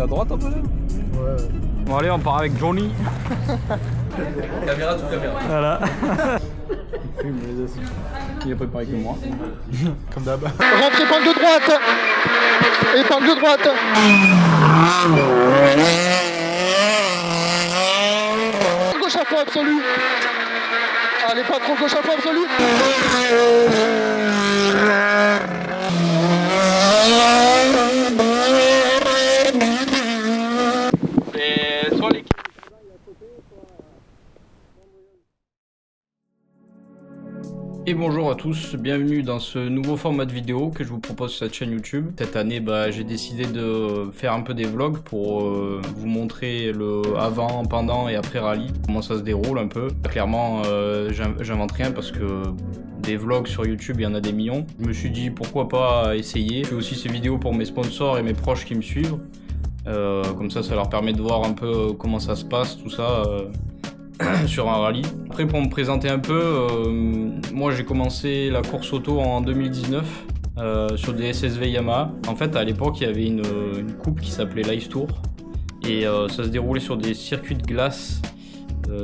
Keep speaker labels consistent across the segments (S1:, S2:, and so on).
S1: à droite un peu là.
S2: Ouais.
S1: Bon allez, on part avec Johnny.
S3: Caméra, tout caméra.
S1: Voilà. Il est préparé que moi.
S2: Comme d'hab.
S4: Rentre épingle de droite. Épingle de droite. Gauche à fond absolu. Allez, pas trop gauche à fond absolu.
S3: Et soit l'équipe.
S1: Et bonjour à tous, bienvenue dans ce nouveau format de vidéo que je vous propose sur cette chaîne YouTube. Cette année, j'ai décidé de faire un peu des vlogs pour vous montrer le avant, pendant et après rallye, comment ça se déroule un peu. Clairement, j'invente rien parce que des vlogs sur YouTube, il y en a des millions. Je me suis dit pourquoi pas essayer. Je fais aussi ces vidéos pour mes sponsors et mes proches qui me suivent. Comme ça leur permet de voir un peu comment ça se passe, tout ça. Sur un rallye. Après, pour me présenter un peu, moi j'ai commencé la course auto en 2019 sur des SSV Yamaha. En fait, à l'époque, il y avait une coupe qui s'appelait l'Ice Tour et ça se déroulait sur des circuits de glace,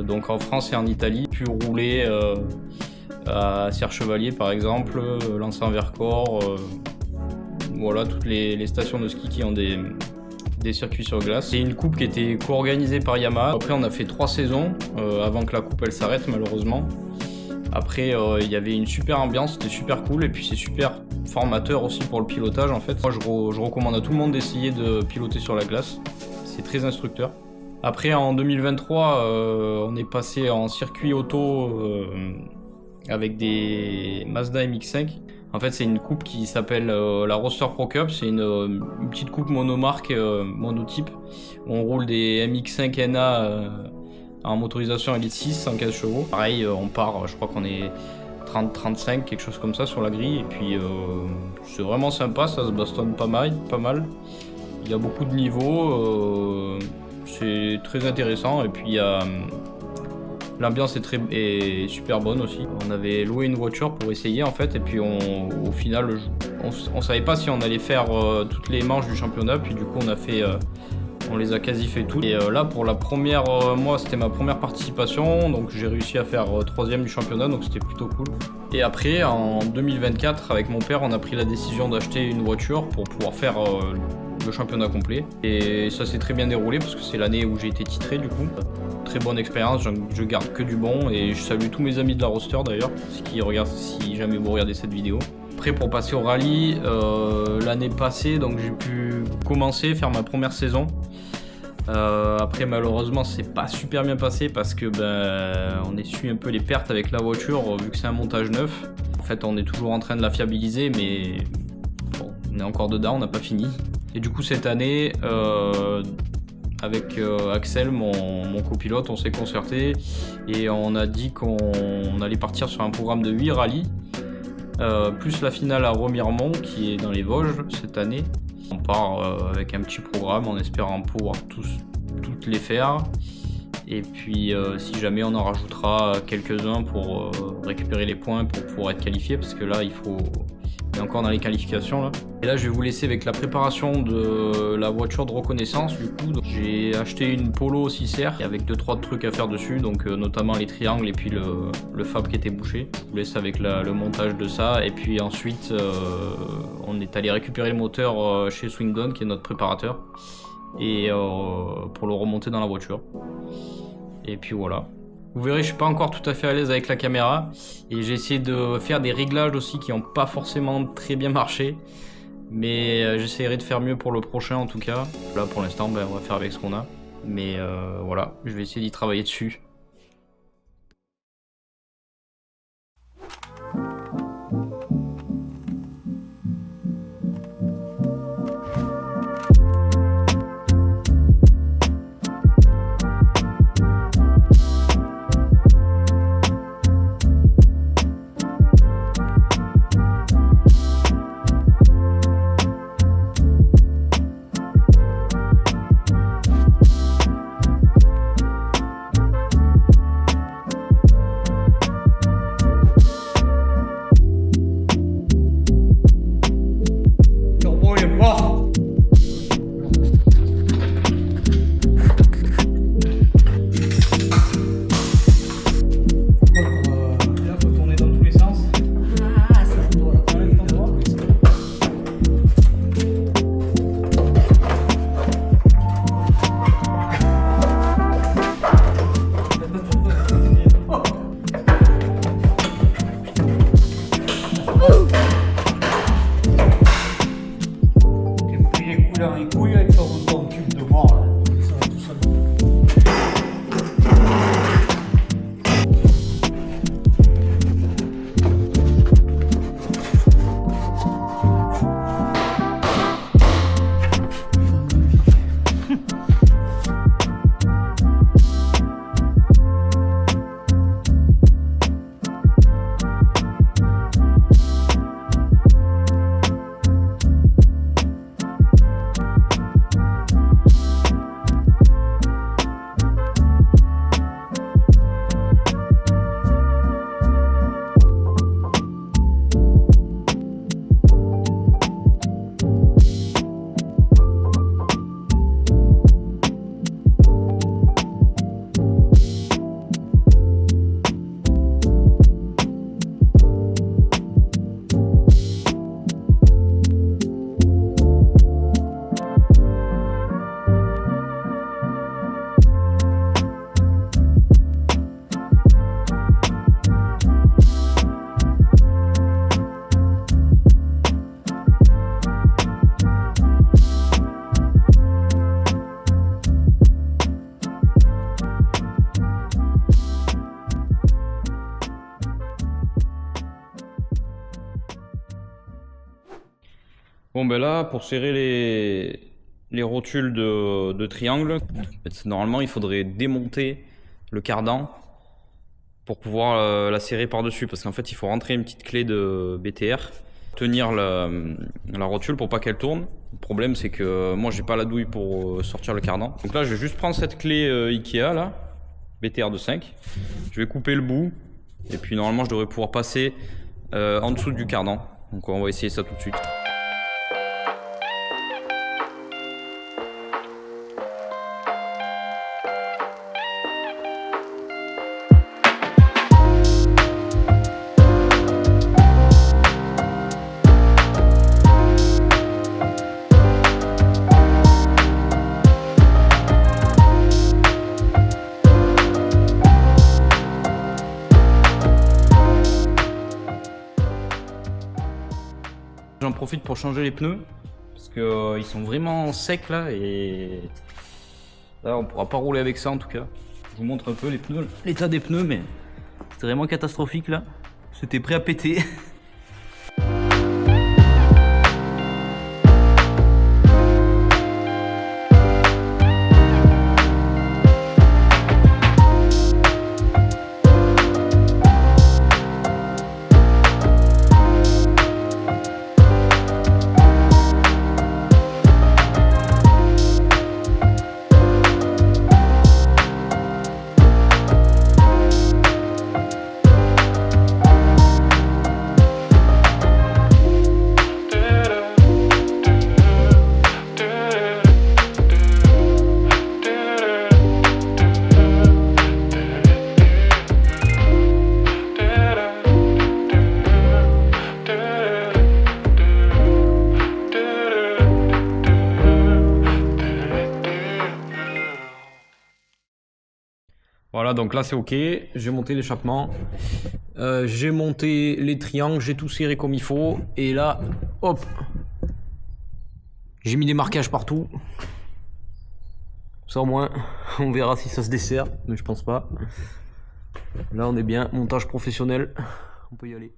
S1: donc en France et en Italie. Puis rouler à Serre-Chevalier par exemple, Lens-en-Vercors, voilà, toutes les stations de ski qui ont des circuits sur glace. C'est une coupe qui était co-organisée par Yamaha. Après on a fait 3 saisons avant que la coupe elle s'arrête malheureusement. Après il y avait une super ambiance, c'était super cool et puis c'est super formateur aussi pour le pilotage en fait. Moi je recommande à tout le monde d'essayer de piloter sur la glace, c'est très instructeur. Après en 2023 on est passé en circuit auto avec des Mazda MX-5. En fait, c'est une coupe qui s'appelle la Roadster Pro Cup. C'est une petite coupe monomarque, monotype. On roule des MX-5 NA en motorisation Elite 6, 115 chevaux. Pareil, on part, je crois qu'on est 30-35, quelque chose comme ça sur la grille. Et puis, c'est vraiment sympa, ça se bastonne pas mal. Il y a beaucoup de niveaux, c'est très intéressant. Et puis, il y a... L'ambiance est super bonne aussi. On avait loué une voiture pour essayer en fait et puis au final on savait pas si on allait faire toutes les manches du championnat, puis du coup on les a quasi fait toutes. Et là pour la première, moi c'était ma première participation, donc j'ai réussi à faire 3ème du championnat, donc c'était plutôt cool. Et après en 2024 avec mon père on a pris la décision d'acheter une voiture pour pouvoir faire le championnat complet. Et ça s'est très bien déroulé parce que c'est l'année où j'ai été titré du coup. Très bonne expérience, je garde que du bon et je salue tous mes amis de la roster d'ailleurs, si jamais vous regardez cette vidéo. Après pour passer au rallye, l'année passée donc j'ai pu commencer, faire ma première saison. Après malheureusement c'est pas super bien passé parce que on essuie un peu les pertes avec la voiture vu que c'est un montage neuf. En fait on est toujours en train de la fiabiliser mais bon, on est encore dedans, on n'a pas fini. Et du coup cette année avec Axel, mon copilote, on s'est concerté et on a dit qu'on allait partir sur un programme de 8 rallyes, plus la finale à Remiremont qui est dans les Vosges cette année. On part avec un petit programme en espérant pouvoir toutes les faire. Et puis si jamais on en rajoutera quelques-uns pour récupérer les points pour pouvoir être qualifié, parce que là il est encore dans les qualifications là. Et là je vais vous laisser avec la préparation de la voiture de reconnaissance du coup. J'ai acheté une Polo 6 serres avec 2-3 trucs à faire dessus, donc notamment les triangles et puis le fab qui était bouché. Je vous laisse avec le montage de ça et puis ensuite on est allé récupérer le moteur chez Swingdon qui est notre préparateur et pour le remonter dans la voiture. Et puis voilà. Vous verrez, je suis pas encore tout à fait à l'aise avec la caméra et j'ai essayé de faire des réglages aussi qui n'ont pas forcément très bien marché, mais j'essaierai de faire mieux pour le prochain en tout cas. Là pour l'instant on va faire avec ce qu'on a, mais voilà, je vais essayer d'y travailler dessus. Bon ben là, pour serrer les rotules de triangle, en fait, normalement il faudrait démonter le cardan pour pouvoir la serrer par-dessus, parce qu'en fait il faut rentrer une petite clé de BTR, tenir la rotule pour pas qu'elle tourne. Le problème c'est que moi j'ai pas la douille pour sortir le cardan. Donc là je vais juste prendre cette clé Ikea là, BTR de 5, je vais couper le bout, et puis normalement je devrais pouvoir passer en dessous du cardan. Donc on va essayer ça tout de suite. J'en profite pour changer les pneus parce que ils sont vraiment secs là et là on pourra pas rouler avec ça en tout cas. Je vous montre un peu les pneus, l'état des pneus, mais c'est vraiment catastrophique là. C'était prêt à péter. Voilà, donc là c'est ok, j'ai monté l'échappement, j'ai monté les triangles, j'ai tout serré comme il faut, et là, hop, j'ai mis des marquages partout. Ça au moins, on verra si ça se dessert, mais je pense pas. Là on est bien, montage professionnel, on peut y aller.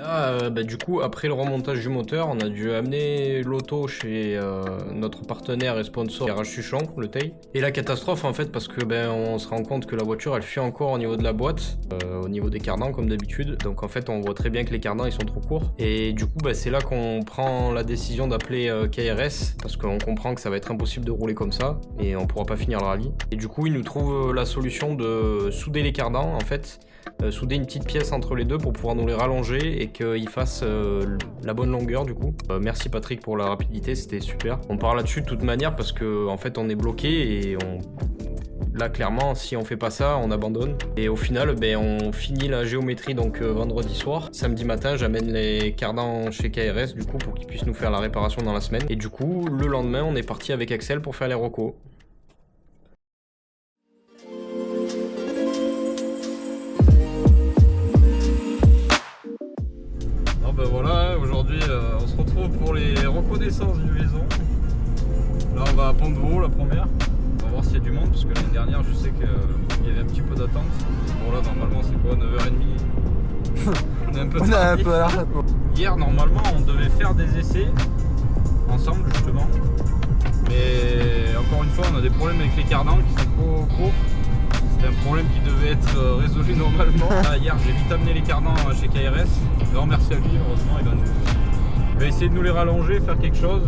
S1: Là, du coup, après le remontage du moteur, on a dû amener l'auto chez notre partenaire et sponsor, Garage Suchon, le Tay. Et la catastrophe, en fait, parce que on se rend compte que la voiture, elle fuit encore au niveau de la boîte, au niveau des cardans, comme d'habitude. Donc, en fait, on voit très bien que les cardans, ils sont trop courts. Et du coup, c'est là qu'on prend la décision d'appeler KRS, parce qu'on comprend que ça va être impossible de rouler comme ça, et on pourra pas finir le rallye. Et du coup, ils nous trouvent la solution de souder les cardans, en fait. Souder une petite pièce entre les deux pour pouvoir nous les rallonger et qu'ils fassent la bonne longueur du coup. Merci Patrick pour la rapidité, c'était super. On part là-dessus de toute manière parce que en fait on est bloqué et là clairement si on fait pas ça on abandonne. Et au final on finit la géométrie donc vendredi soir. Samedi matin j'amène les cardans chez KRS du coup pour qu'ils puissent nous faire la réparation dans la semaine. Et du coup le lendemain on est parti avec Axel pour faire les recos. Voilà, aujourd'hui on se retrouve pour les reconnaissances du maison. Là on va à Pont-de-Vaux, la première. On va voir s'il y a du monde parce que l'année dernière je sais qu'il y avait un petit peu d'attente. Bon là normalement c'est quoi, 9h30. On est un peu tardif. Hier normalement on devait faire des essais ensemble justement. Mais encore une fois on a des problèmes avec les cardans qui sont trop courts. C'était un problème qui devait être résolu normalement. Là, hier j'ai vite amené les cardans chez KRS. Grand merci à lui, heureusement il va essayer de nous les rallonger, faire quelque chose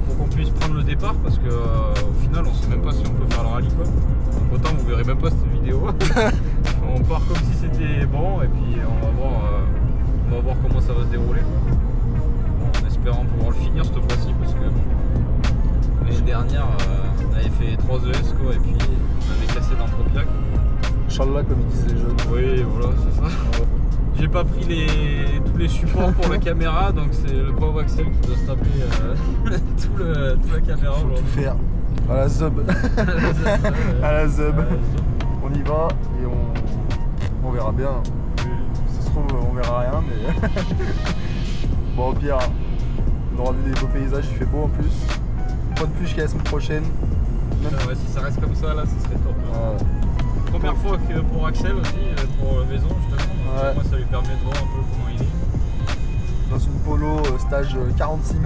S1: pour qu'on puisse prendre le départ parce que au final on sait même pas si on peut faire le rallye quoi. Donc autant vous verrez même pas cette vidéo. On part comme si c'était bon et puis on va voir comment ça va se dérouler. Bon, en espérant pouvoir le finir cette fois-ci parce que l'année dernière on avait fait 3 ES quoi et puis on avait cassé dans Propiac.
S2: Inch'Allah comme ils disent les jeunes.
S1: Oui voilà c'est ça. J'ai pas pris tous les supports pour la caméra, donc c'est le pauvre Axel qui doit se taper toute la caméra
S2: Faut
S1: aujourd'hui.
S2: tout faire. À la zub. À la zub. On y va et on verra bien. Si ça se trouve on verra rien mais. Bon au pire, on aura vu des beaux paysages, il fait beau en plus. Pas de pluie jusqu'à la semaine prochaine.
S1: Ouais, si ça reste comme ça là, ce serait top. Ouais. Première fois que pour Axel aussi, pour la maison justement, donc ouais. Moi ça lui permet de voir un peu comment il est.
S2: Dans une Polo, stage 46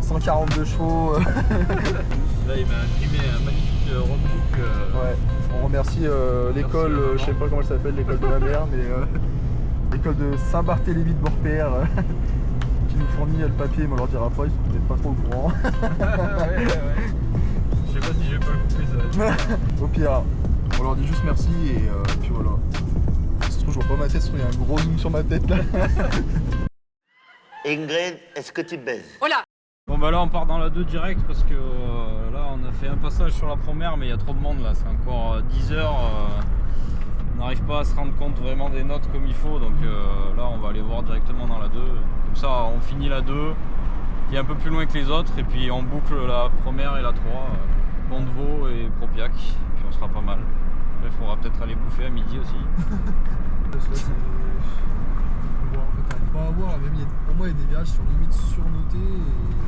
S2: 142 chevaux.
S1: Là il m'a imprimé un magnifique roadbook.
S2: Ouais. On remercie l'école, je sais pas comment elle s'appelle, l'école de ma mère, mais l'école de Saint-Barthélemy de Morpère qui nous fournit le papier, mais on leur dira pas, ils sont peut-être pas trop au courant.
S1: Ouais. Je sais pas si je vais pas le couper ça.
S2: Au pire. On leur dit juste merci et puis voilà. Ça se trouve, je vois pas ma tête, il y a un gros zoom sur ma tête là.
S5: Ingrid, est-ce que tu baises?
S3: Voilà.
S1: Bon là on part dans la 2 direct parce que là on a fait un passage sur la première mais il y a trop de monde là, c'est encore 10 heures. On n'arrive pas à se rendre compte vraiment des notes comme il faut donc là on va aller voir directement dans la 2. Comme ça on finit la 2 qui est un peu plus loin que les autres et puis on boucle la première et la 3, Pont-de-Vaux et Propiac, puis on sera pas mal. Il faudra peut-être aller bouffer à midi aussi.
S2: En fait, t'arrives pas à voir, même pour moi il y a des virages qui sont limite surnotés et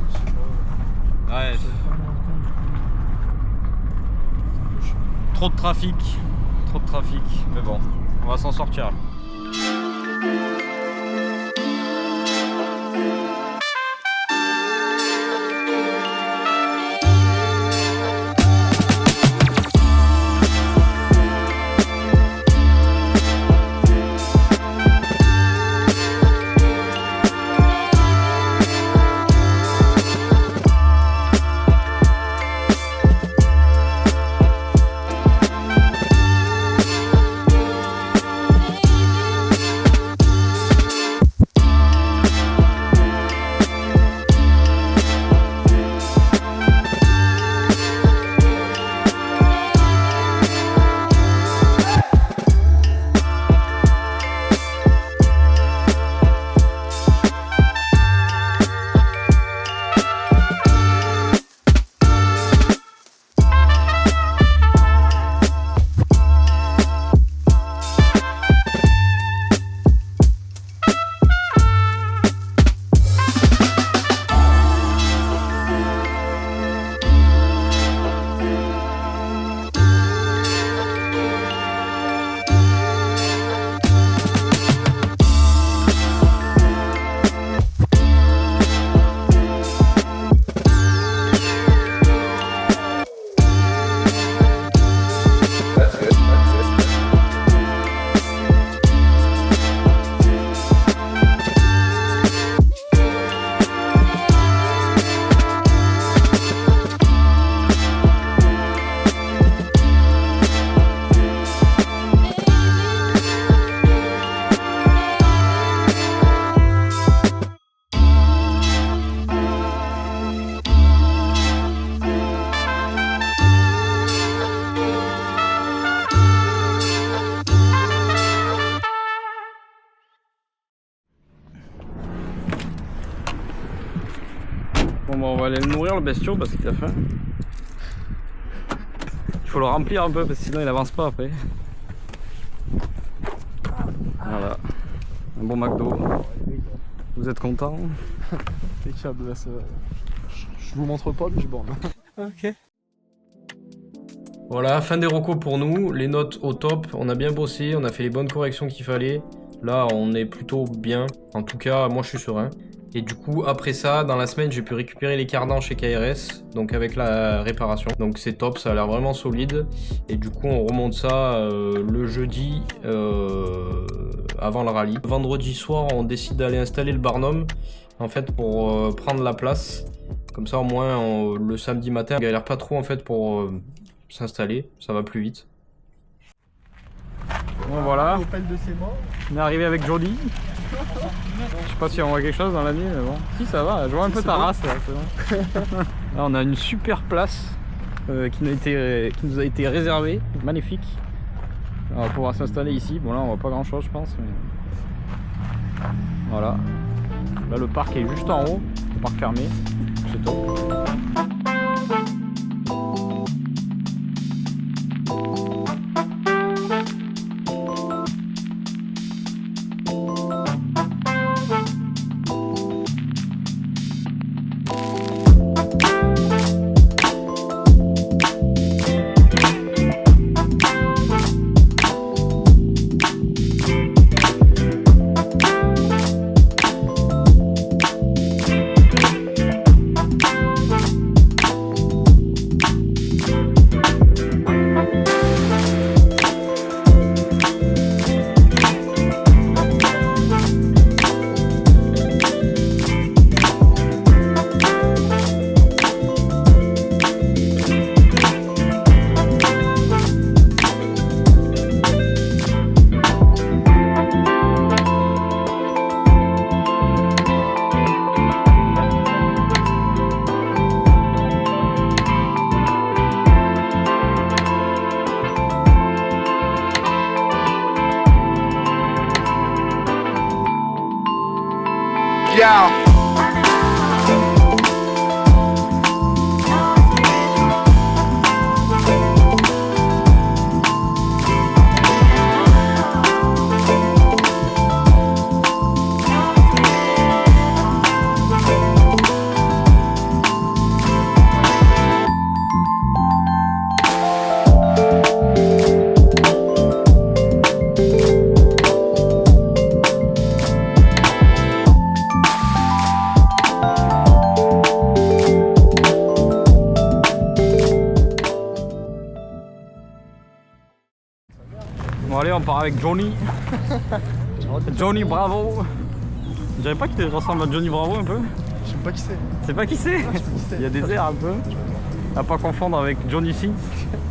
S2: je sais pas.
S1: Ouais.
S2: Je sais pas me rendre compte du coup. C'est un peu chiant.
S1: Trop de trafic, mais bon, on va s'en sortir. Bon bah on va aller le nourrir le bestiau parce qu'il a faim. Il faut le remplir un peu parce que sinon il avance pas après. Voilà. Un bon McDo. Vous êtes content?
S2: Impeccable là, ça... Je vous montre pas mais je borne.
S1: Ok. Voilà, fin des recos pour nous, les notes au top, on a bien bossé, on a fait les bonnes corrections qu'il fallait. Là on est plutôt bien, en tout cas moi je suis serein. Et du coup après ça, dans la semaine j'ai pu récupérer les cardans chez KRS, donc avec la réparation. Donc c'est top, ça a l'air vraiment solide. Et du coup on remonte ça le jeudi avant le rallye. Vendredi soir on décide d'aller installer le Barnum, en fait pour prendre la place. Comme ça au moins le samedi matin on galère pas trop en fait pour s'installer, ça va plus vite. Bon voilà, on est arrivé avec Jody. Je sais pas si on voit quelque chose dans la nuit, mais bon. Si ça va, je vois un peu ta race là, c'est bon. Là on a une super place qui nous a été réservée, magnifique. On va pouvoir s'installer ici. Bon là on voit pas grand chose je pense. Mais... Voilà. Là le parc est juste en haut, le parc fermé. C'est top.
S4: Yeah.
S1: Bon allez on part avec Johnny. Johnny Bravo. Je dirais pas qu'il ressemble à Johnny Bravo un peu.
S2: Je sais pas qui c'est.
S1: C'est pas qui c'est. Il y a des airs un peu. À pas confondre avec Johnny Sins.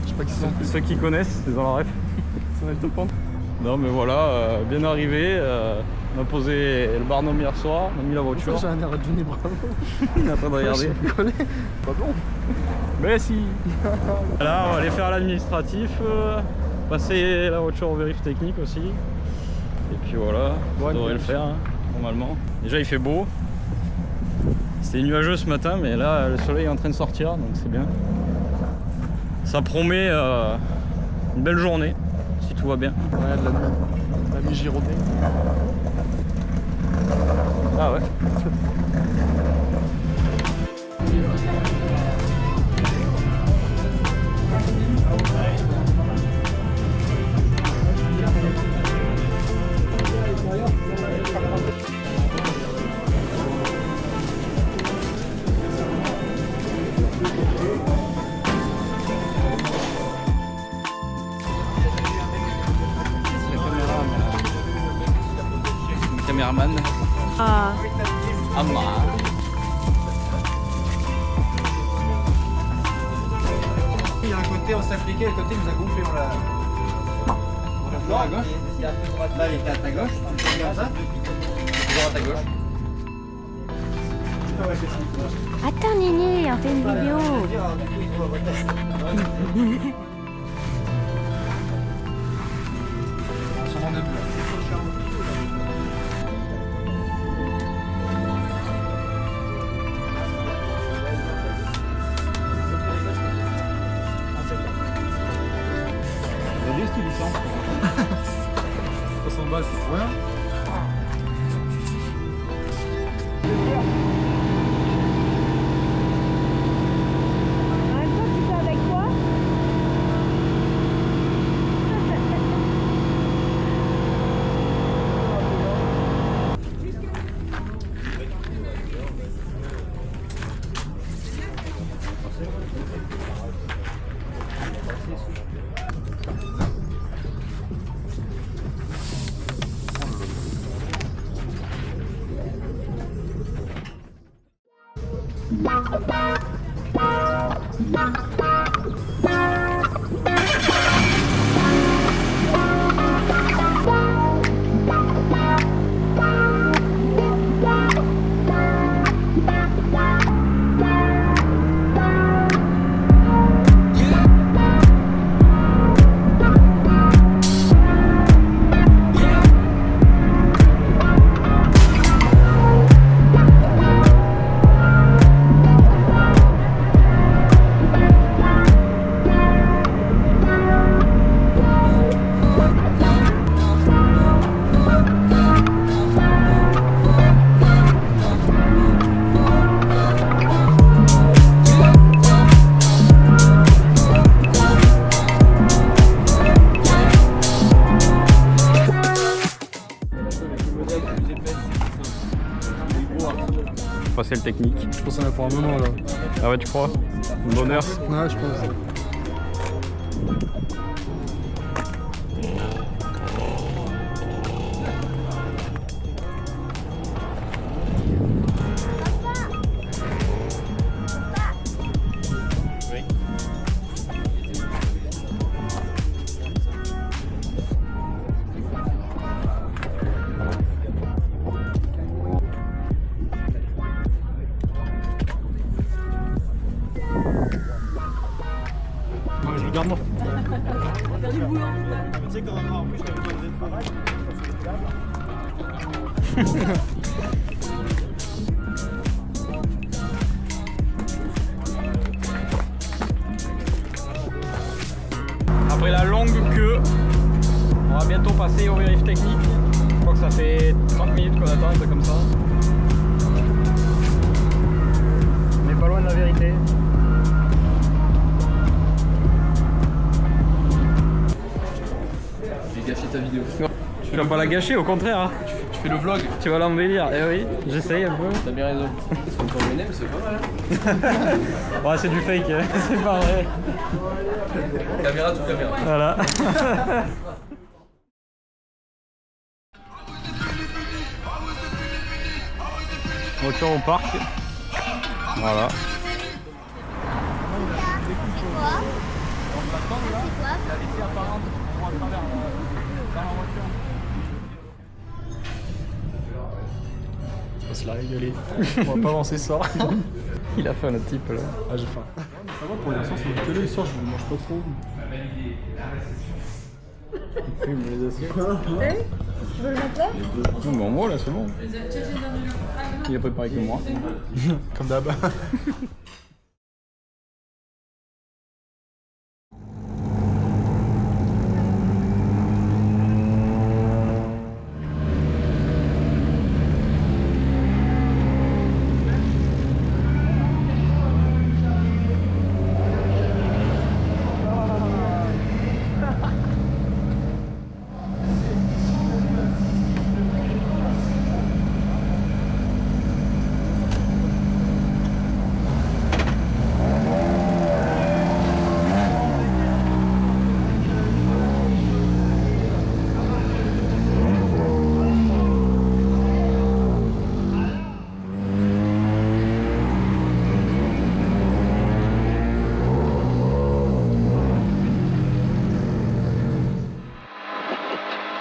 S2: Je sais pas qui c'est.
S1: Ceux qui connaissent, c'est dans la ref.
S2: Ça va être top.
S1: Non mais voilà, bien arrivé. On a posé le Barnum hier soir, on a mis la voiture.
S2: J'ai un air à Johnny Bravo.
S1: Il est en train de regarder.
S2: Pas bon.
S1: Mais si. Là on va aller faire l'administratif, passer la voiture au vérif technique aussi. Et puis voilà, ça devrait le faire hein, normalement. Déjà il fait beau. C'était nuageux ce matin mais là le soleil est en train de sortir donc c'est bien. Ça promet une belle journée si tout va bien.
S2: Ouais, de la mi-gironée.
S1: Ah ouais. Caméraman.
S5: Ah.
S1: Amma.
S6: Il y a un côté, on s'est appliqué, le côté nous a gonflé, on l'a. On l'a à gauche. Là, il était à ta gauche, tu fais comme ça. Toujours à ta gauche.
S5: Attends Néné, on fait une vidéo.
S2: base, tu fous rien.
S5: En même temps, tu fais avec quoi?
S1: Passer le technique.
S2: Je pense qu'on a pour un moment là.
S1: Ah ouais, tu crois? Bonheur.
S2: Ouais, je pense. Je le garde moi.
S1: Après la longue queue, on va bientôt passer au vérif technique. Je crois que ça fait 30 minutes qu'on attend, un peu comme ça. On n'est pas loin de la vérité.
S3: J'ai gâché ta vidéo.
S1: Tu vas pas la gâcher, au contraire. Hein.
S3: Tu fais le vlog.
S1: Tu vas l'embellir. Eh oui, j'essaye un peu.
S3: T'as bien raison. C'est encore le name, c'est pas mal. Hein.
S1: Ouais, c'est du fake, hein. C'est pas vrai.
S3: Caméra, tout caméra.
S1: Voilà. Retour au parc. Voilà.
S2: On va se la régaler. On va pas avancer ça.
S1: Il a faim le type là.
S2: Ah, j'ai faim. Ça va pour l'instant, c'est une télé, le soir, je ne mange pas trop.
S1: Il me les assiettes.
S5: Tu veux le mettre là?
S1: Non, mais en moi là, c'est bon. Il a préparé que moi.
S2: Comme d'hab.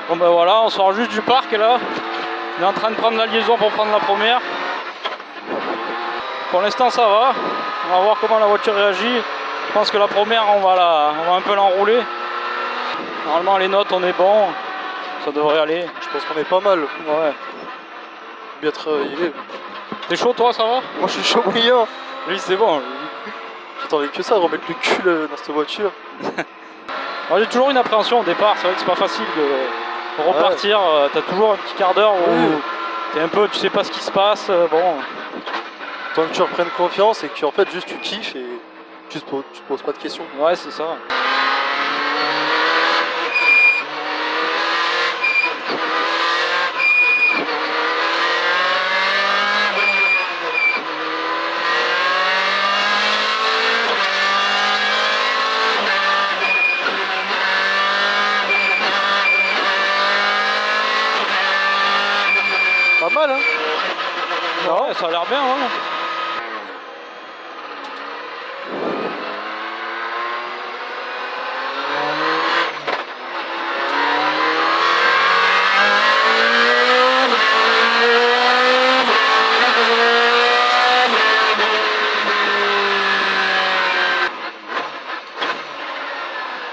S1: Bon ben voilà, on sort juste du parc là. On est en train de prendre la liaison pour prendre la première. Pour l'instant ça va. On va voir comment la voiture réagit. Je pense que la première on va un peu l'enrouler. Normalement les notes on est bon. Ça devrait aller.
S7: Je pense qu'on est pas mal.
S1: Ouais.
S7: Bien travaillé.
S1: T'es chaud toi, ça va?
S7: Moi je suis chaud brillant.
S1: Oui c'est bon.
S7: J'attendais que ça, remettre le cul dans cette voiture.
S1: J'ai toujours une appréhension au départ, c'est vrai que c'est pas facile
S8: repartir, t'as toujours un petit quart d'heure où t'es un peu, tu sais pas ce qui se passe, bon.
S7: Tant que tu reprennes confiance et que en fait juste tu kiffes et tu te poses pas de questions.
S8: Ouais, c'est ça.
S7: Pas mal, hein?
S8: Ouais, ça a l'air bien, hein.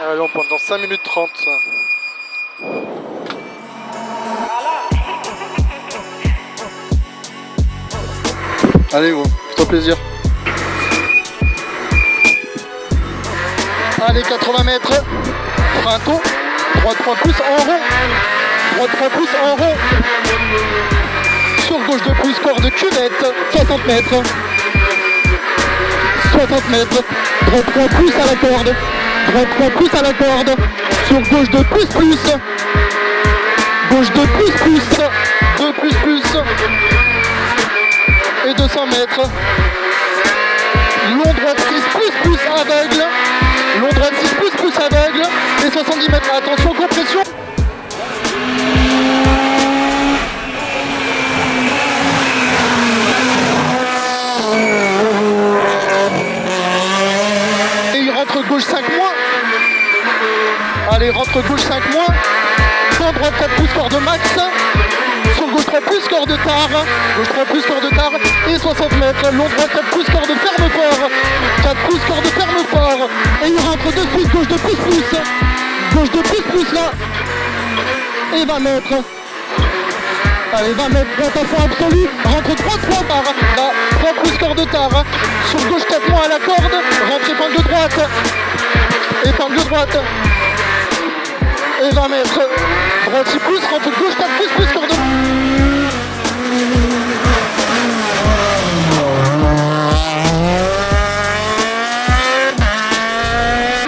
S7: Allez, on prend dans 5 minutes 30.
S2: Allez gros, fais-toi plaisir. Allez, 80 mètres. Frein tôt. Droite 3 pouces en rond. Droite 3 pouces en rond. Sur gauche de pouce, corps de cuvette. 60 mètres. 60 mètres. Droite 3 pouces à la corde. Droite 3 pouces à la corde. Sur gauche de plus plus. Gauche de plus plus. 2 plus plus. Et 200 mètres. Long droite 6 plus plus aveugle. Long droite 6 plus plus aveugle. Et 70 mètres. Attention, compression. Et il rentre gauche 5 moins. Allez, rentre gauche 5 moins. Fin droite 4 pouces, corps de max. Sur gauche 3 pouces, corps de tard. Gauche 3 pouces, corps de tard. Et 60 mètres. Long droite 4 pouces, corps de ferme fort. 4 pouces, corps de ferme fort. Et il rentre de suite, gauche de plus plus. Gauche de plus plus là. Et 20 mètres. Allez, 20 mètres, droite à fond absolu. Rentre 3 par. Là, 3 pouces, corps de tard. Sur gauche 4 mois à la corde. Rentre épingle de droite. Épingle de droite. Et 20 mètres. Droite 6 pouces, rentre gauche 4 pouces, plus corps de...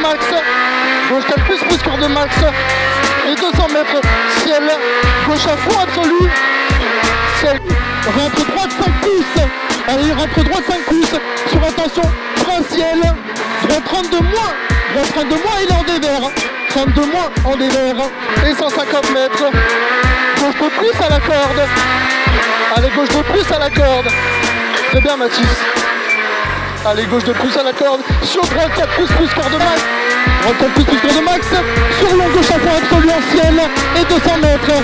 S2: Max. Gauche 4 pouces, plus corps de max. Et 200 mètres. Ciel. Gauche à fond absolu. Ciel. Rentre droite 5 pouces. Allez, rentre droite 5 pouces. Sur attention. Frein ciel. Droite 32 moins. Droite 32 moins, il est en dévers. 32 moins en dévers. Et 150 mètres. Gauche de plus à la corde. Allez, gauche de plus à la corde. Très bien, Mathis. Allez, gauche de plus à la corde. Sur droite 4 pouces plus corps de max. Droite 4 pouces plus corps de max. Sur long gauche à fond absolu en ciel. Et 200 mètres.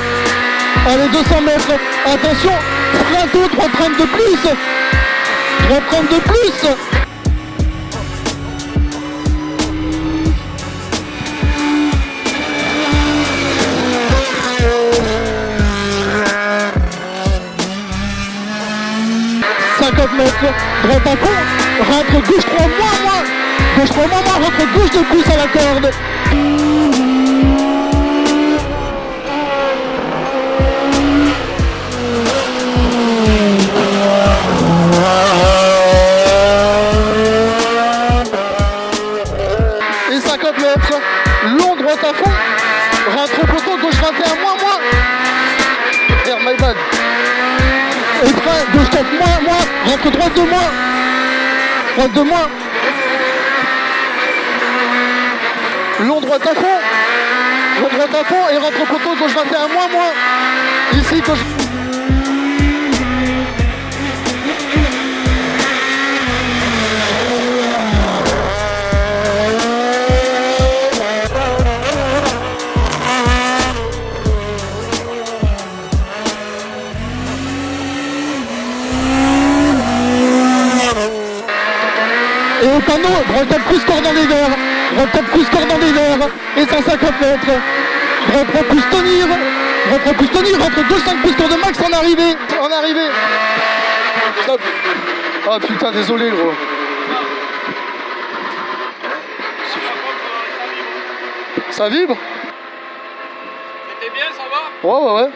S2: Allez, 200 mètres. Attention. Frein tôt, droite 30 de plus. Droite 30 de plus. Mètres, droite à fond, rentre gauche 3 moins, gauche 3 moins, rentre gauche de pouce à la corde. Et 50 mètres, long droite à fond, rentre poteau gauche 21 moins. My bad. Et frein, gauche 4 moins, rentre droite 2 moins. Droite 2 moins. Long droite à fond. Long droite à fond et rentre poteau gauche 21 moins. Ici, gauche. Et au panneau, droite 4 pouces, corps dans les verres. Droite 4 pouces, corps dans les verres. Et 150 mètres. Droite 3 pouces, tenir. Droite 3 pouces, tenir. Rentre gauche 5 pouces, corps de max en arrivée. En arrivée. Stop. Oh putain, désolé gros. Ça vibre?
S8: C'était bien, ça va?
S2: Ouais.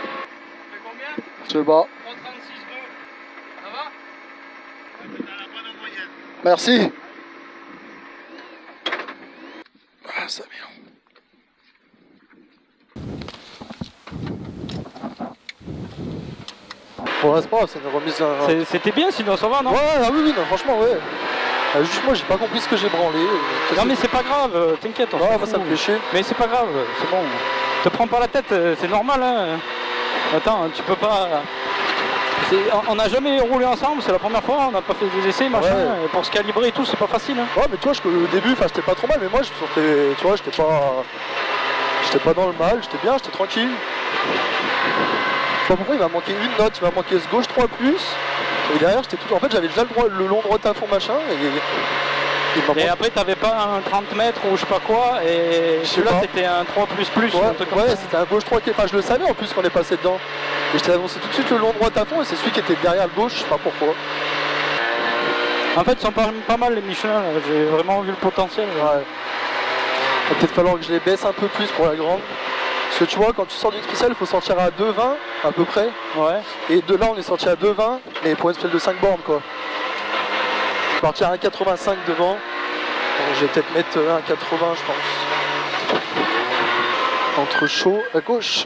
S2: Je sais pas.
S8: 3,36,2. Ça va?
S2: Merci. Ah, ça vient. Bon, c'est pas grave, c'est une remise.
S8: C'était bien, sinon ça va, non?
S2: Ouais, ah oui, non, franchement, ouais. Juste moi, j'ai pas compris ce que j'ai branlé.
S8: Non, mais c'est pas grave, t'inquiète. on
S2: Ouais,
S8: s'en
S2: moi, ça
S8: fout.
S2: me fait chier.
S8: Mais c'est pas grave, c'est bon. Te prends pas la tête, c'est normal, hein. Attends, tu peux pas. On n'a jamais roulé ensemble, c'est la première fois, on n'a pas fait des essais, machin.
S2: Ouais.
S8: Et pour se calibrer et tout, c'est pas facile. Hein.
S2: Ouais, mais tu vois, au début, enfin, j'étais pas trop mal, mais moi, je me sentais, tu vois, j'étais pas dans le mal, j'étais bien, j'étais tranquille. Je sais pas pourquoi il m'a manqué une note, il m'a manqué ce gauche 3+, et derrière, j'étais tout. En fait, j'avais déjà le long droit à fond, machin,
S8: et après, t'avais pas un 30 mètres ou je sais pas quoi, et celui-là, c'était un 3++,
S2: ouais,
S8: un truc comme ça.
S2: Ouais, c'était un gauche 3 qui. Enfin, je le savais en plus qu'on est passé dedans. Et je t'ai annoncé tout de suite le long droit à fond, et c'est celui qui était derrière le gauche, je sais pas pourquoi.
S8: En fait, ils sont pas mal les Michelin, là. J'ai vraiment vu le potentiel.
S2: Ouais. Il va peut-être falloir que je les baisse un peu plus pour la grande. Parce que tu vois, quand tu sors d'une spéciale, il faut sortir à 2,20 à peu près.
S8: Ouais.
S2: Et de là, on est sorti à 2,20, mais pour une spéciale de 5 bornes, quoi. Je vais partir à 1,85 devant. Donc, je vais peut-être mettre 1,80, je pense. Entre chaud à gauche.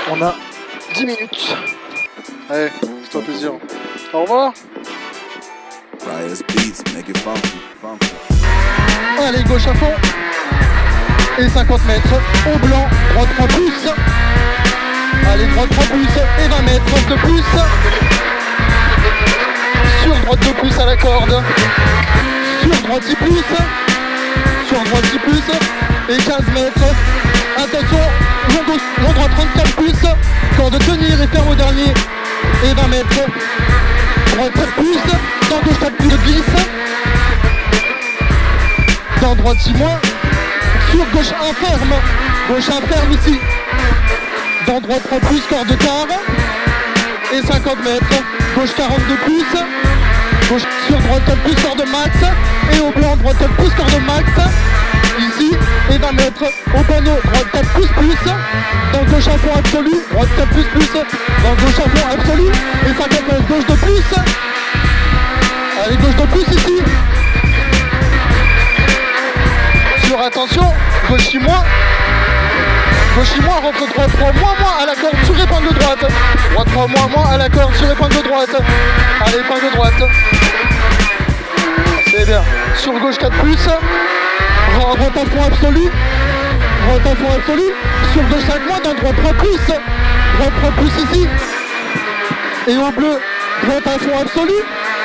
S2: On a 10 minutes. Allez, c'est un plaisir. Au revoir. Allez, gauche à fond. Et 50 mètres au blanc, droite 3 pouces. Allez, droite 3 pouces et 20 mètres de plus. Sur droite 2 pouces à la corde. Sur droite 10 pouces. Sur droite 10 pouces. Et 15 mètres. Attention, long droit 34 pouces. Corde tenir et ferme au dernier. Et 20 mètres. Droite 4 pouces. Dans gauche 4 pouces de glisse. Dans droite 6 moins. Sur gauche 1 ferme. Gauche 1 ferme ici. Dans droite 3 pouces, corde quart. Et 50 mètres. Gauche 42 pouces. Gauche sur droite 4 pouces, corde max. Et au blanc, droite 4 pouces, corde max. Ici. Et 20 mètres. Au panneau, droite 4 pouces plus. Dans gauche à fond absolu. Droite 4 pouces plus. Dans gauche à fond absolu. Et 50 mètres. Gauche de plus. Allez, gauche de plus ici. Sur attention. Gauche 6 moins. Gauche 6 moins, rentre droite 3 moins à la corde sur épingle de droite. Droite 3 moins à la corde sur épingle de droite. Allez, épingle de droite. C'est bien. Sur gauche 4 plus. Droite à fond absolu. Droite à fond absolu. Sur gauche 5 moins, dans droite 3 plus. Droite 3 plus ici. Et au bleu, droite à fond absolu.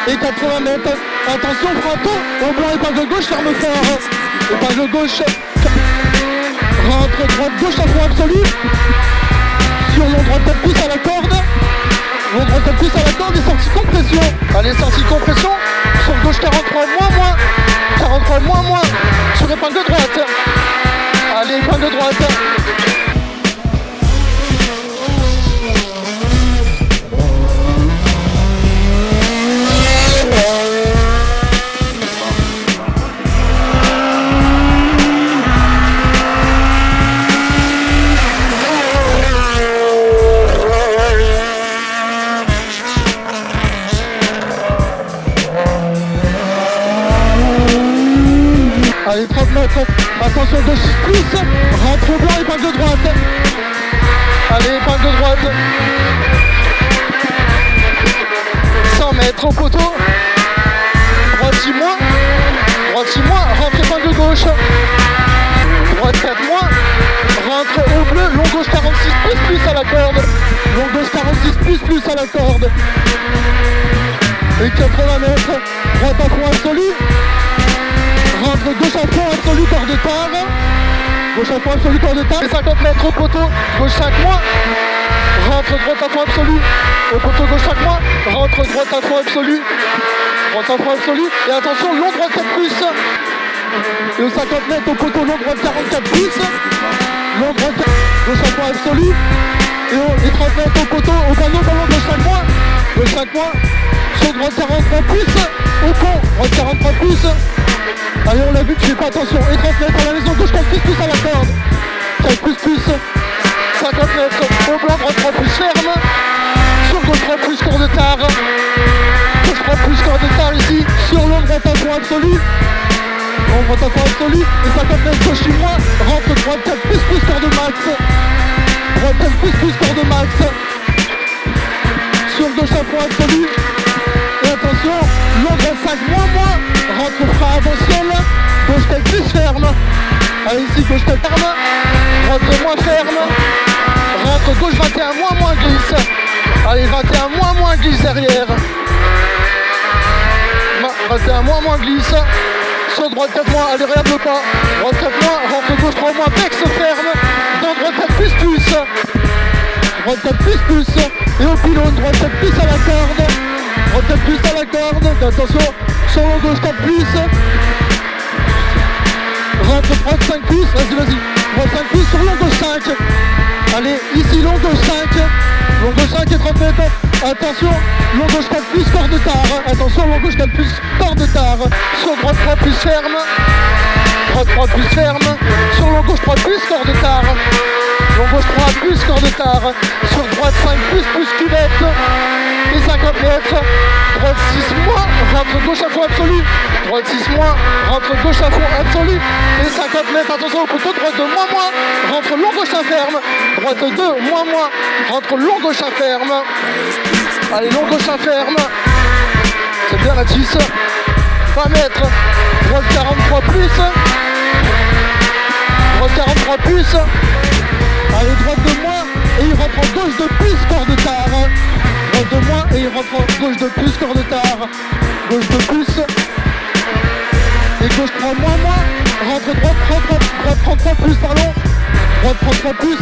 S2: Et 80 mètres. Attention, fronton. Au blanc, épingle gauche, ferme fort. Épingle gauche. Rentre droite gauche à fond absolu. Sur long droite 4 pouces à la corde. Long droite 4 pouces à la corde et sortie compression. Allez, sortie compression. Sur gauche 43 moins. 43 moins. Sur épingle de droite. Allez, épingle de droite. Allez, 30 mètres, attention gauche 6 plus, rentre au blanc, épingle de droite. Allez, épingle de droite. 100 mètres au poteau. Droite 6 moins, rentre épingle gauche. Droite 4 moins, rentre au bleu, long gauche 46 plus à la corde. Long gauche 46 plus à la corde. Et 80 mètres, droite à fond absolu. Rentre gauche à fond absolu, corde tard. Gauche à fond absolu, corde tard. Et 50 mètres au poteau, gauche 5 moins. Rentre droite à fond absolu. Au poteau gauche 5 moins. Rentre droite à fond absolu. Droite à fond absolu. Et attention, long droite 4 plus. Et aux 50 mètres au poteau, long droite 44 plus. Long droite gauche à fond absolu. Et 30 mètres au poteau, au panneau, ballon gauche 5 moins.
S4: gauche 5 moins, sur droite 43 plus, au pont, droite 43 plus. Allez, on l'a vu, tu fais pas attention, et 30 mètres à la maison, gauche 4 plus à la corde. 4 plus, 50 mètres, au blanc, droite 3 plus ferme, sur gauche 3 plus, corps de tard. Gauche 3 plus, corps de tard ici, sur l'ombre, droite à fond absolu. Ombre à fond absolu, et 50 mètres gauche 6 moins, rentre droite 4 plus, corps de max. Droite 4 plus, corps de max. Sur gauche à fond absolu. Et attention, l'ombre à 5 moins, rentre frein avant ciel. Gauche 4 plus ferme. Allez ici, gauche 4 ferme. Rentre moins ferme. Rentre gauche 21 moins glisse. Allez, 21 moins glisse derrière. 21 moins glisse. Sur droite 4 moins, allez regarde le pas. Droite 4 moins, rentre gauche 3 moins, pex ferme. Dans droite 4 plus. Droite 4 plus. Et au pylône, droite 4 plus à la corde. Droite 4 plus à la corde. Attention, sur le gauche 4 plus. Rentre droite 5 plus, vas-y. Droite 5 plus sur long gauche 5. Allez, ici long gauche 5. Long gauche 5 et 30 mètres. Attention, long gauche 4 plus, corps de tard. Attention, long gauche 4 plus, corps de tard. Sur droite 3 plus ferme. Droite 3 plus ferme. Sur long gauche 3 plus, corps de tard. Long gauche 3 plus, corps de tard. Sur droite 5 plus cuvette. Et 50 mètres. Droite 6 moins, rentre gauche à fond absolu. Droite 6 moins, rentre gauche à fond absolu. Et 50 mètres, attention au poteau, droite 2 moins, rentre long gauche à ferme. Droite 2 moins, rentre long gauche à ferme. Allez, long gauche à ferme. C'est bien la 10. 20 mètres. Droite 43 plus. Droite 43 plus. Allez, droite 2 moins. Et il rentre en gauche de plus, corps de tard. Droite 2 moins. Et il rentre en gauche de plus, corps de tard. Gauche de plus. Et gauche 3 moins. Rentre droite 33 plus, pardon. Droite 33 plus.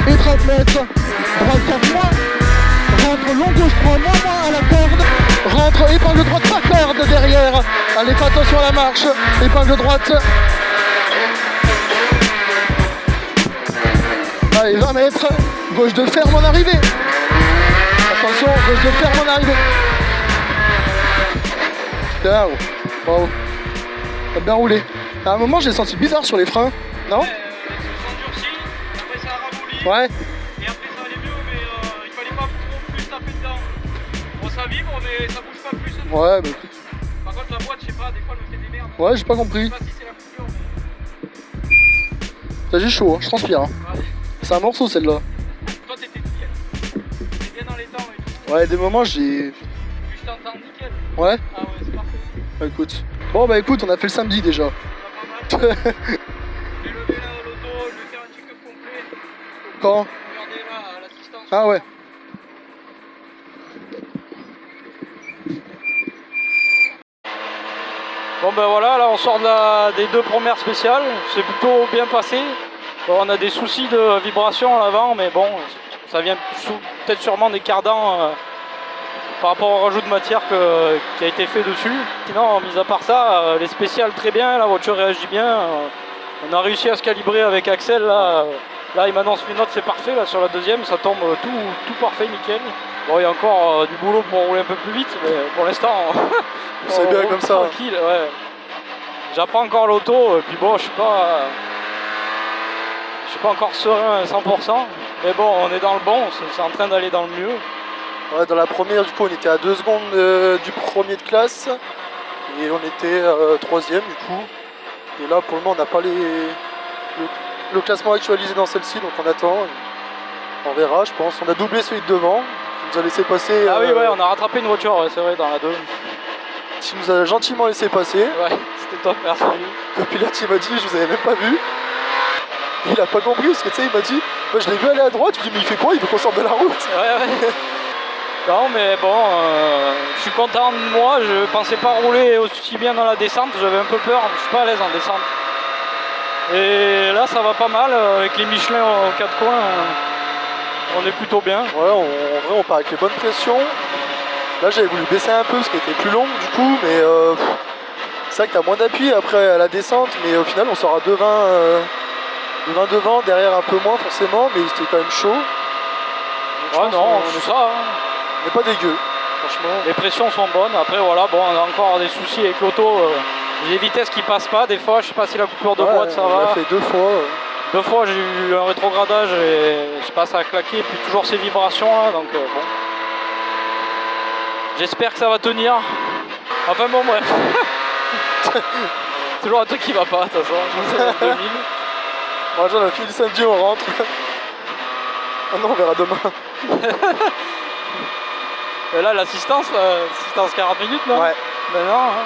S4: Et 30 mètres. Droite 4 moins. Rentre long gauche 3 moins à la corde. Rentre épingle droite pas corde derrière. Allez, fais attention à la marche. Épingle droite. Allez, 20 mètres. Gauche de ferme en arrivée. Attention, gauche de ferme en arrivée. Putain, wow. Ça a bien roulé. À un moment, j'ai senti bizarre sur les freins. Non?
S8: Ils sont durcis, après ça a ramolli.
S4: Ouais.
S8: Et après ça allait mieux, mais il fallait pas trop plus taper dedans. Bon, ça vibre, mais ça bouge pas plus.
S4: Ouais, bah écoute.
S8: Par contre, la boîte, je sais pas, des fois elle me fait des merdes.
S4: Ouais, j'ai pas compris.
S8: Je sais pas si c'est la coupure, mais.
S4: Ça, j'ai chaud, hein. Je transpire. Hein.
S8: Ouais.
S4: C'est un morceau celle-là.
S8: Toi, t'étais nickel. T'étais bien dans les temps et tout.
S4: Ouais, des moments, j'ai.
S8: Puis je t'entends nickel.
S4: Ouais.
S8: Ah ouais, c'est parfait.
S4: Bah écoute. Bon, bah écoute, on a fait le samedi déjà.
S8: Ça va pas mal. J'ai levé là l'auto, je vais faire un check-up complet.
S4: Quand?
S8: Regardez là, à l'assistance.
S4: Ah ouais.
S8: Bon ben voilà, là on sort des deux premières spéciales, c'est plutôt bien passé. Bon, on a des soucis de vibration à l'avant, mais bon, ça vient peut-être sûrement des cardans par rapport au rajout de matière qui a été fait dessus. Sinon, mis à part ça, les spéciales très bien, la voiture réagit bien. On a réussi à se calibrer avec Axel, là il m'annonce les notes, c'est parfait, là sur la deuxième, ça tombe tout parfait, nickel. Bon, il y a encore du boulot pour rouler un peu plus vite, mais pour l'instant,
S2: C'est bien comme ça.
S8: Tranquille, ouais. J'apprends encore l'auto, puis bon, je suis pas encore serein à 100%, mais bon, on est dans le bon, c'est en train d'aller dans le mieux.
S2: Ouais, dans la première, du coup, on était à 2 secondes du premier de classe. Et on était 3ème, du coup. Et là, pour le moment, on n'a pas le classement actualisé dans celle-ci, donc on attend. On verra, je pense. On a doublé celui de devant, qui nous a laissé passer.
S8: Ah oui, ouais, on a rattrapé une voiture, ouais, c'est vrai, dans la 2.
S2: Qui nous a gentiment laissé passer.
S8: Ouais, c'était top, merci.
S2: Le pilote, il m'a dit, je vous avais même pas vu. Il a pas compris, parce que tu sais, il m'a dit, moi je l'ai vu aller à droite, je lui ai dit, mais il fait quoi? Il veut qu'on sorte de la route.
S8: Ouais. Non, mais bon, je suis content de moi, je pensais pas rouler aussi bien dans la descente, j'avais un peu peur, je suis pas à l'aise en descente. Et là, ça va pas mal, avec les Michelin aux 4 coins, on est plutôt bien.
S2: Ouais, en vrai, on part avec les bonnes pressions. Là, j'avais voulu baisser un peu, parce qu'elle était plus longue, du coup, mais c'est vrai que t'as moins d'appui après à la descente, mais au final, on sort à 2,20 devant, derrière un peu moins forcément, mais c'était quand même chaud. Donc,
S8: ouais, non, c'est ça. Hein.
S7: n'est pas dégueu, franchement.
S8: Les pressions sont bonnes. Après, voilà, bon, on a encore des soucis avec l'auto. Les vitesses qui passent pas, des fois, je sais pas si la coupure de boîte ça va.
S7: On l'a fait 2 fois.
S8: 2 fois, j'ai eu un rétrogradage et je passe à claquer, puis toujours ces vibrations là, donc bon. J'espère que ça va tenir. Enfin bon, bref. Toujours un truc qui va pas, de toute façon. Je sais, 2000.
S7: Bon, j'en ai fini le samedi, on rentre. Ah non, on verra demain.
S8: Et là, l'assistance 40 minutes, non?
S7: Ouais.
S8: Ben non, hein.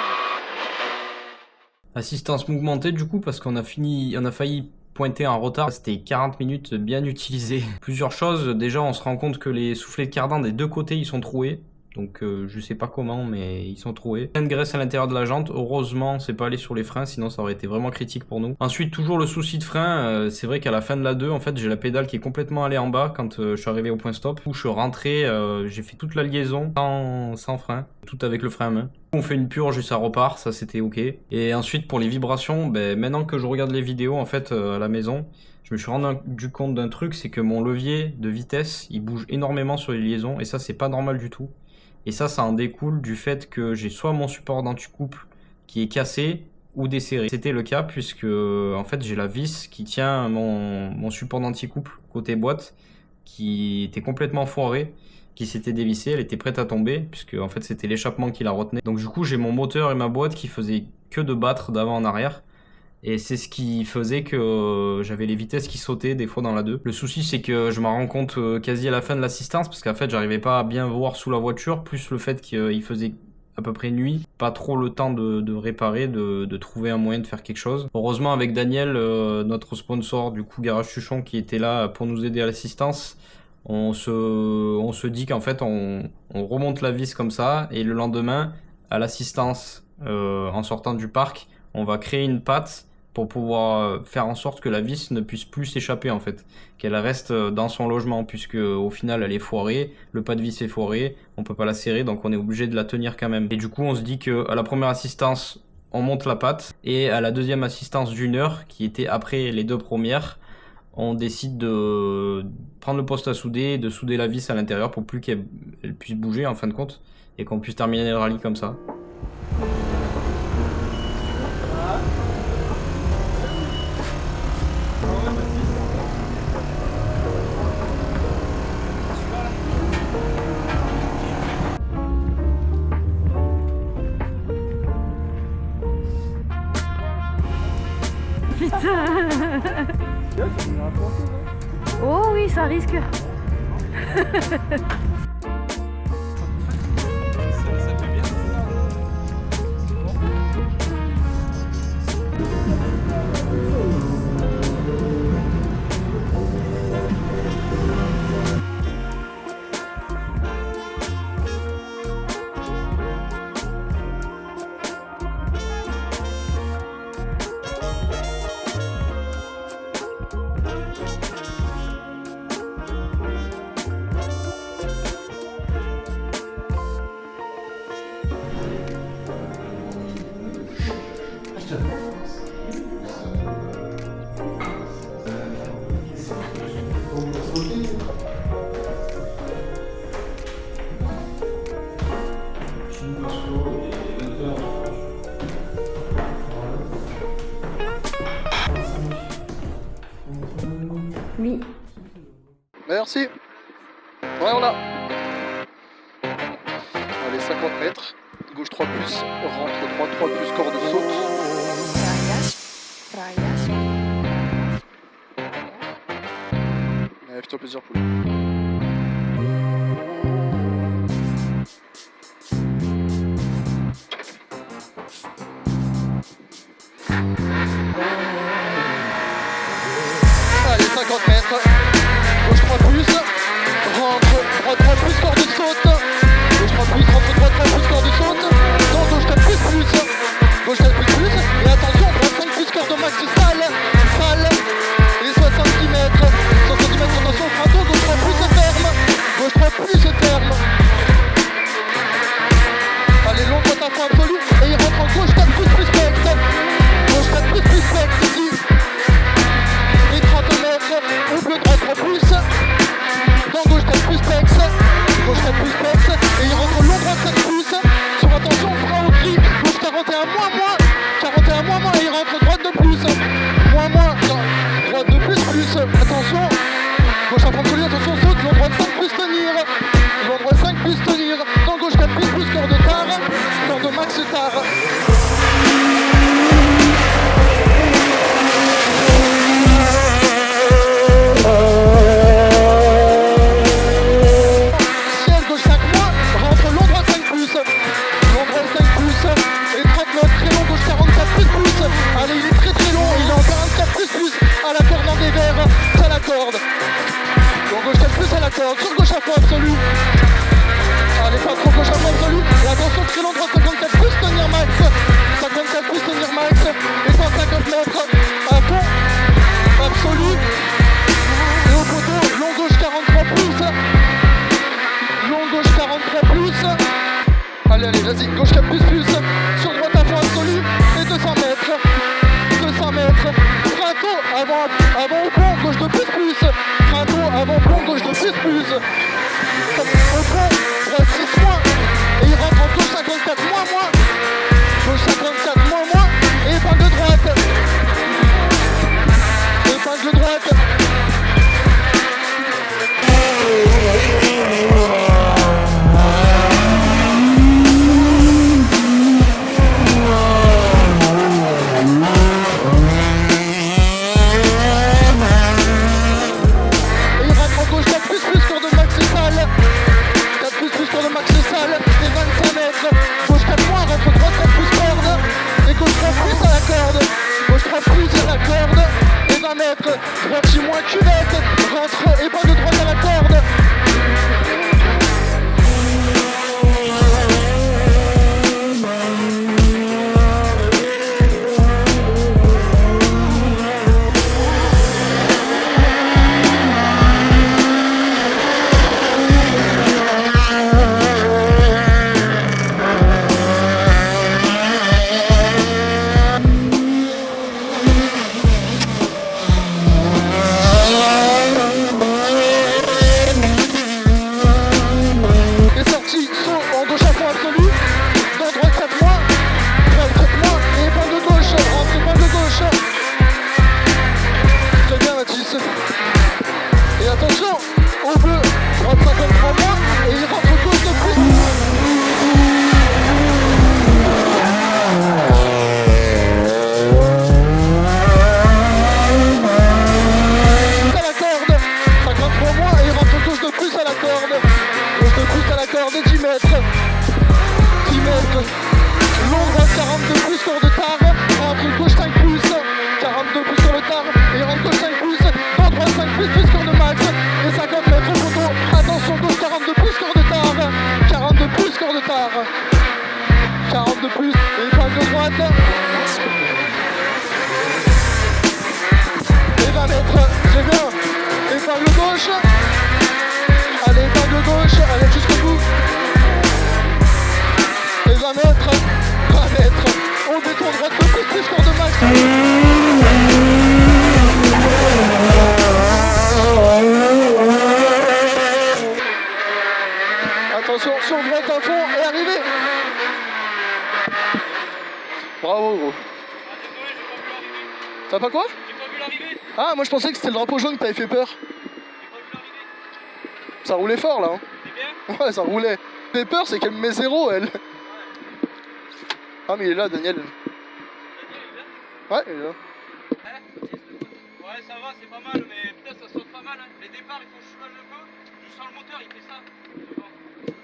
S1: Assistance mouvementée du coup parce qu'on a failli pointer en retard, c'était 40 minutes bien utilisées. Plusieurs choses, déjà on se rend compte que les soufflets de cardan des deux côtés ils sont troués. Donc je sais pas comment mais ils sont troués. Plein de graisse à l'intérieur de la jante, heureusement c'est pas allé sur les freins sinon ça aurait été vraiment critique pour nous. Ensuite toujours le souci de frein, c'est vrai qu'à la fin de la 2 en fait j'ai la pédale qui est complètement allée en bas quand je suis arrivé au point stop. Où je suis rentré, j'ai fait toute la liaison sans frein, tout avec le frein à main. On fait une purge et ça repart, ça c'était ok. Et ensuite pour les vibrations, ben, maintenant que je regarde les vidéos en fait à la maison, je me suis rendu compte d'un truc, c'est que mon levier de vitesse il bouge énormément sur les liaisons et ça c'est pas normal du tout. Et ça en découle du fait que j'ai soit mon support d'anticouple qui est cassé ou desserré. C'était le cas puisque en fait j'ai la vis qui tient mon support d'anticouple côté boîte qui était complètement foiré, qui s'était dévissée, elle était prête à tomber puisque en fait c'était l'échappement qui la retenait. Donc du coup j'ai mon moteur et ma boîte qui faisaient que de battre d'avant en arrière. Et c'est ce qui faisait que j'avais les vitesses qui sautaient des fois dans la 2. Le souci c'est que je m'en rends compte quasi à la fin de l'assistance parce qu'en fait j'arrivais pas à bien voir sous la voiture, plus le fait qu'il faisait à peu près nuit, pas trop le temps de réparer, de trouver un moyen de faire quelque chose. Heureusement avec Daniel, notre sponsor du coup Garage Chuchon qui était là pour nous aider à l'assistance, on se dit qu'en fait on remonte la vis comme ça et le lendemain à l'assistance en sortant du parc on va créer une patte pour pouvoir faire en sorte que la vis ne puisse plus s'échapper en fait, qu'elle reste dans son logement puisque au final elle est foirée, le pas de vis est foiré, on peut pas la serrer donc on est obligé de la tenir quand même. Et du coup on se dit que à la première assistance on monte la patte et à la deuxième assistance d'une heure qui était après les 2 premières, on décide de prendre le poste à souder et de souder la vis à l'intérieur pour plus qu'elle puisse bouger en fin de compte et qu'on puisse terminer le rallye comme ça.
S5: Oh oui, ça risque. Oui.
S7: Merci. Ouais, on a. Allez, 50 mètres. Gauche 3+, rentre droite 3+, corde saute. Allez, fais-toi plaisir, poulet. Allez, 50 mètres. Gauche 3+, rentre droite 3+, corde saute. Gauche 3+, rentre droite 3+, corde saute. Non, gauche 4++. Gauche 4++. Et attention, droite 5+, corde max sale. Et 70 mètres. 70 mètres, attention, frein gauche 3+. corde, sur gauche à fond absolu. Allez, pas trop gauche à fond absolu. Et attention, très long, droite 54 plus, tenir max. 54 plus, tenir max. Et 150 mètres à fond absolu. Et au poteau, long gauche 43 plus. Long gauche 43 plus. Allez, vas-y, gauche 4 plus. Sur droite à fond absolu. Et 200 mètres. 200 mètres. Printo, avant au pont, gauche de plus. Printo, avant pont, gauche de plus. Au pont, droite 6 moins. Et il rentre en gauche 54 moins. Gauche 54 moins. Et épingle droite. Épingle droite. Droite chez moi, cuvette, rentre et pas de droite à la corde. Attention, sur droite à fond et arrivé. Bravo gros. T'as pas quoi?
S8: J'ai pas vu l'arrivée.
S7: Ah, moi je pensais que c'était le drapeau jaune que t'avais fait peur. Ça roulait fort là. Hein.
S8: C'est bien?
S7: Ouais, ça roulait. Fait peur, c'est qu'elle me met 0 elle. Ah, mais il est là, Daniel. Ouais, il est là.
S8: Ouais, ça va, c'est pas mal, mais putain, ça saute pas mal. Hein. Les départs, il faut que je soulage un peu. Je sens le moteur, il fait ça.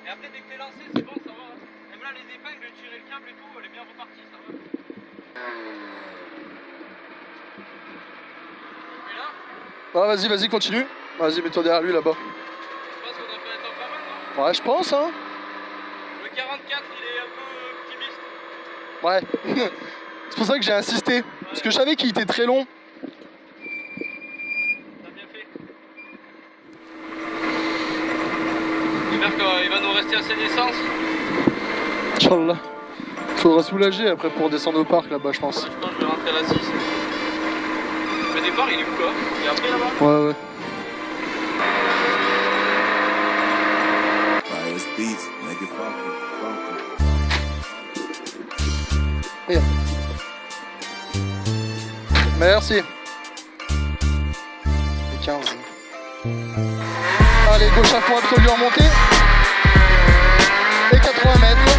S8: Et après, dès que t'es lancé, c'est bon, ça va. Hein. Même là, les épingles, j'ai tiré le câble et tout, elle est bien repartie, ça va. Et là?
S7: Ah, vas-y, continue. Vas-y, mets-toi derrière lui là-bas.
S8: Je pense qu'on a fait un temps pas mal, non?
S7: Ouais, je pense, hein.
S8: Le 44, il est un peu optimiste.
S7: Ouais. C'est pour ça que j'ai insisté. Parce que je savais qu'il était très long.
S8: T'as bien fait. J'espère qu'il va nous rester assez d'essence.
S7: Inch'Allah. Faudra soulager après pour descendre au parc là-bas, je pense.
S8: Je pense que je vais rentrer à la 6. Le départ, il est où là? Il est après là-bas?
S7: Ouais. Bien. Merci. Et 15. Allez, gauche à fond absolu en montée. Et 80 mètres.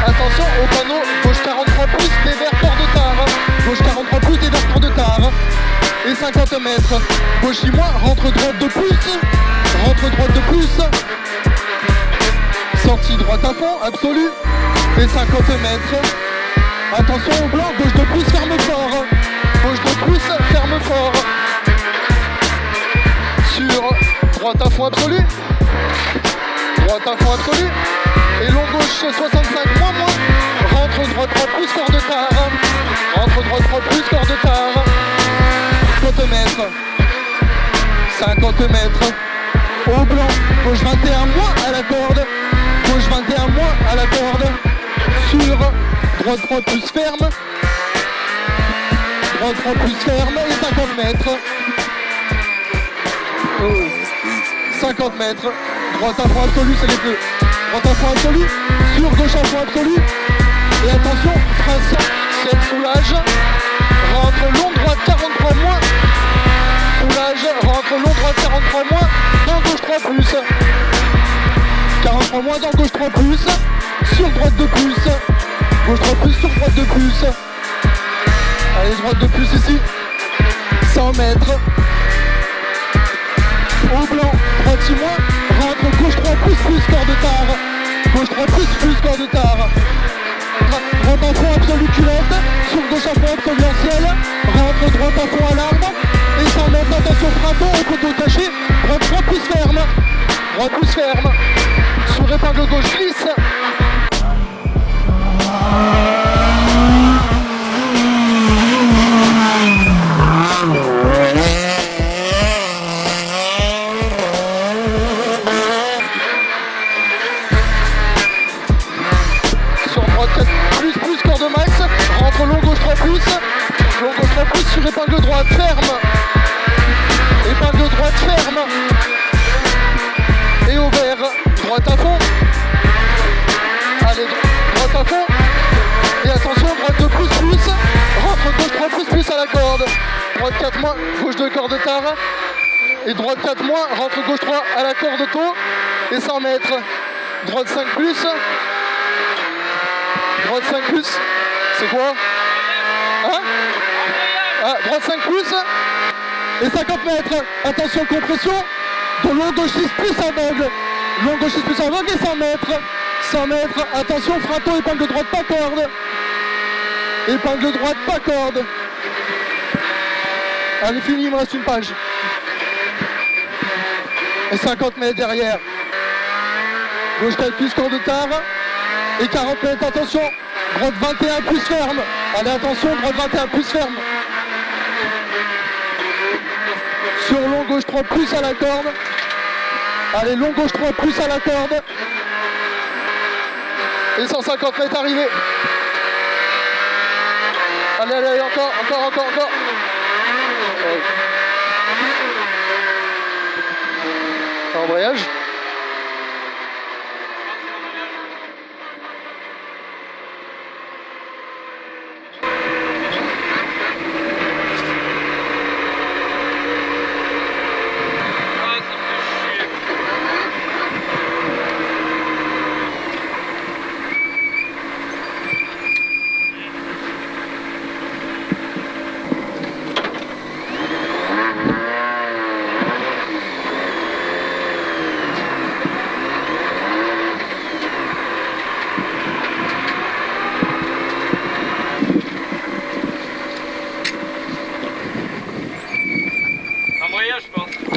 S7: Attention au panneau, gauche 43 plus, dévers port de tard. Gauche 43 plus, dévers port de tard. Et 50 mètres. Gauche 6 moins, rentre droite de plus. Rentre droite de plus. Sortie droite à fond, absolu. Et 50 mètres. Attention au blanc, gauche de plus, ferme fort. Gauche de plus, ferme fort. Sur droite à fond absolu. droit absolu. Et long gauche 65 moins. Rentre droite 3 plus, corps de tard. Rentre droite 3 plus, corps de tard. 50 mètres. 50 mètres. Au blanc. Gauche 21 moins à la corde. Gauche 21 moins à la corde. Sur droite 3 plus ferme. Droite 3 plus ferme et 50 mètres. 50 mètres. Droite à fond absolu, c'est les deux. Droite à fond absolu. Sur gauche à fond absolu. Et attention, trace, ciel soulage. Rentre long droite 43 moins. Soulage, rentre long droite 43 moins. Dans gauche 3 plus. 43 moins dans gauche 3 plus. Sur droite 2 plus. Gauche 3 plus sur droite 2 plus. Allez, droite 2 plus ici. 100 mètres. Au blanc, droite 6 moins. Rentre gauche 3 plus, corps de tard. Gauche 3 plus, corps de tard. Droite à fond absolu culotte. Sur gauche à fond absolu en ciel. Rentre droite à fond à l'arbre. Et 100 mètres, attention frappant au poteau caché. Droite 3 plus ferme. Droite plus ferme. Sur épingle gauche glisse. Long gauche 3 plus, long gauche 3 plus sur épingle droite ferme, épingle droite ferme, et au vert, droite à fond, allez, droite à fond, et attention, droite 2 plus, rentre gauche 3 plus à la corde, droite 4 moins, gauche 2 corde tard, et droite 4 moins, rentre gauche 3 à la corde tôt, et 100 mètres, droite 5 plus, droite 5 plus, c'est quoi? Hein? Ah, droite 5 plus et 50 mètres. Attention compression. De long gauche 6 plus aveugle. Long gauche 6 plus aveugle et 100 mètres. 100 mètres. Attention frato, épingle droite, pas corde. Épingle droite, pas corde. Allez, fini, il me reste une page. Et 50 mètres derrière. Gauche 4 plus, corps de tard. Et 40 mètres, attention. Droite 21 plus ferme. Allez, attention, droite 21 plus ferme. Sur long gauche 3 plus à la corde. Allez, long gauche 3 plus à la corde. Et 150 mètres arrivés. Allez, encore. Embrayage.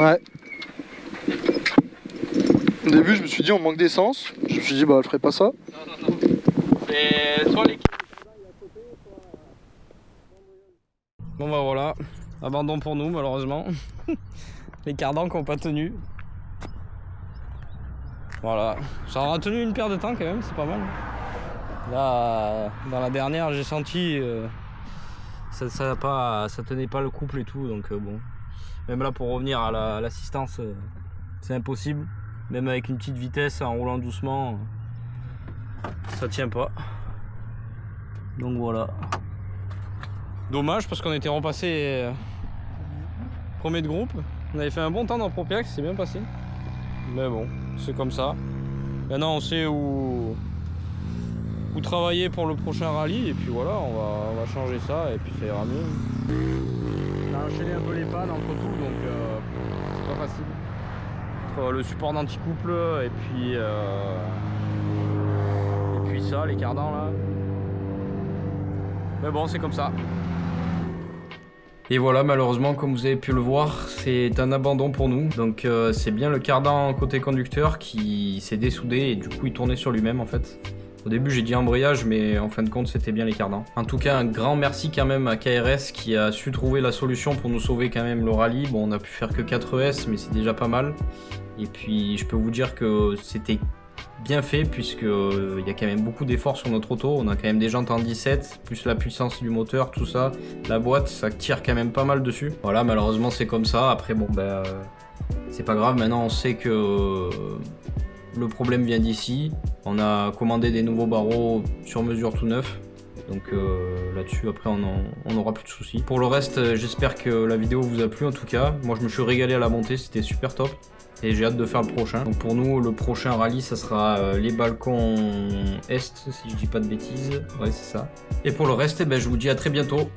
S7: Ouais. Au début, je me suis dit, on manque d'essence. Je me suis dit, bah, je ferai pas ça.
S8: Non. Et soit les...
S1: Bon bah voilà, abandon pour nous malheureusement. Les cardans qui n'ont pas tenu. Voilà, ça aura tenu une paire de temps quand même, c'est pas mal. Là, dans la dernière, j'ai senti ça tenait pas le couple et tout, donc bon. Même là, pour revenir à l'assistance, c'est impossible. Même avec une petite vitesse, en roulant doucement, ça tient pas. Donc voilà. Dommage parce qu'on était repassé premier de groupe. On avait fait un bon temps dans Propiax, c'est bien passé. Mais bon, c'est comme ça. Maintenant, on sait où travailler pour le prochain rallye. Et puis voilà, on va changer ça et puis ça ira mieux. On a enchaîné un peu les pannes entre tout, donc c'est pas facile. Le support d'anti-couple et puis ça, les cardans là. Mais bon, c'est comme ça. Et voilà, malheureusement, comme vous avez pu le voir, c'est un abandon pour nous. Donc c'est bien le cardan côté conducteur qui s'est dessoudé et du coup il tournait sur lui-même en fait. Au début j'ai dit embrayage, mais en fin de compte c'était bien les cardans. En tout cas un grand merci quand même à KRS qui a su trouver la solution pour nous sauver quand même le rallye. Bon, on a pu faire que 4S, mais c'est déjà pas mal. Et puis je peux vous dire que c'était bien fait puisque il y a quand même beaucoup d'efforts sur notre auto. On a quand même des jantes en 17, plus la puissance du moteur, tout ça. La boîte, ça tire quand même pas mal dessus. Voilà, malheureusement c'est comme ça. Après bon ben c'est pas grave, maintenant on sait que le problème vient d'ici. On a commandé des nouveaux barreaux sur mesure tout neuf. Donc là-dessus après on n'aura plus de soucis. Pour le reste j'espère que la vidéo vous a plu en tout cas. Moi je me suis régalé à la montée, c'était super top. Et j'ai hâte de faire le prochain. Donc pour nous le prochain rallye ça sera les balcons Est si je dis pas de bêtises. Ouais c'est ça. Et pour le reste je vous dis à très bientôt.